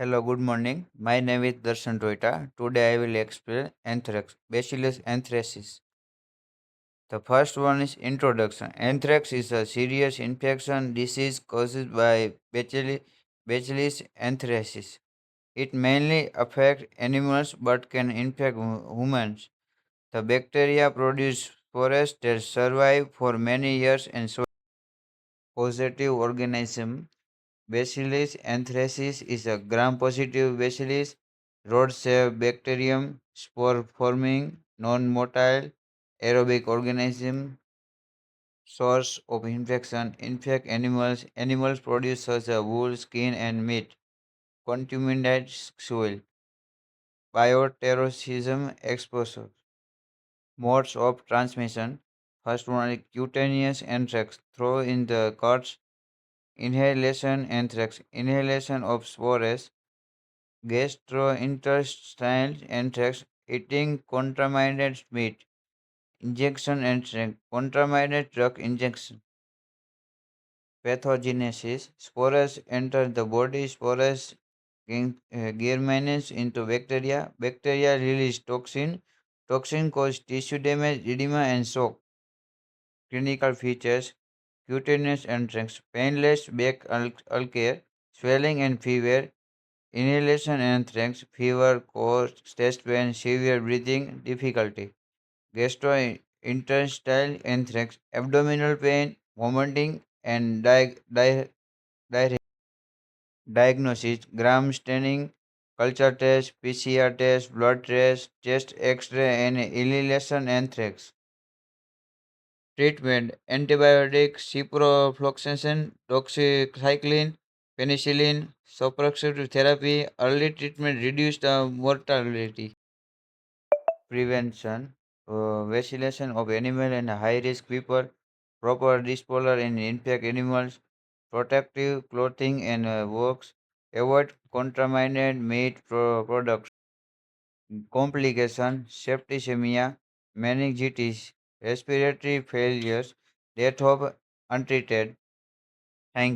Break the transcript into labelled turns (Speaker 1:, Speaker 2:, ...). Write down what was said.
Speaker 1: Hello, good morning. My name is Darshan Toita. Today I will explain anthrax, Bacillus anthracis. The first one is introduction. Anthrax is a serious infection disease caused by Bacillus anthracis. It mainly affects animals but can infect humans. The bacteria produce spores that survive for many years and so positive organism. Bacillus anthracis is a gram-positive Bacillus rhodsae bacterium, spore-forming, non-motile, aerobic organism, source of infection. Infect animals. Animals produce such as wool, skin, and meat. Contaminated soil. Bioterrorism exposure. Modes of transmission. First one is cutaneous anthrax. Throw in the cuts. Inhalation anthrax. Inhalation of spores. Gastrointestinal anthrax, eating contaminated meat, injection anthrax, contaminated drug injection, pathogenesis, spores enter the body, spores germinate into bacteria, bacteria release toxin, toxin cause tissue damage, edema and shock. Clinical features, cutaneous anthrax, painless back ulcer, swelling and fever, inhalation anthrax, fever, cough, chest pain, severe breathing difficulty. Gastrointestinal anthrax, abdominal pain, vomiting, and diarrhea. Diagnosis: gram staining, culture test, PCR test, blood test, chest X-ray, and inhalation anthrax. Treatment: antibiotic, ciprofloxacin, doxycycline, penicillin, suppressive therapy. Early treatment reduce the mortality. Prevention: vaccination of animal and high-risk people, proper disposal and infect animals, protective clothing and works, avoid contaminated meat products. Complication: septicemia, meningitis, respiratory failures, death of untreated. Thank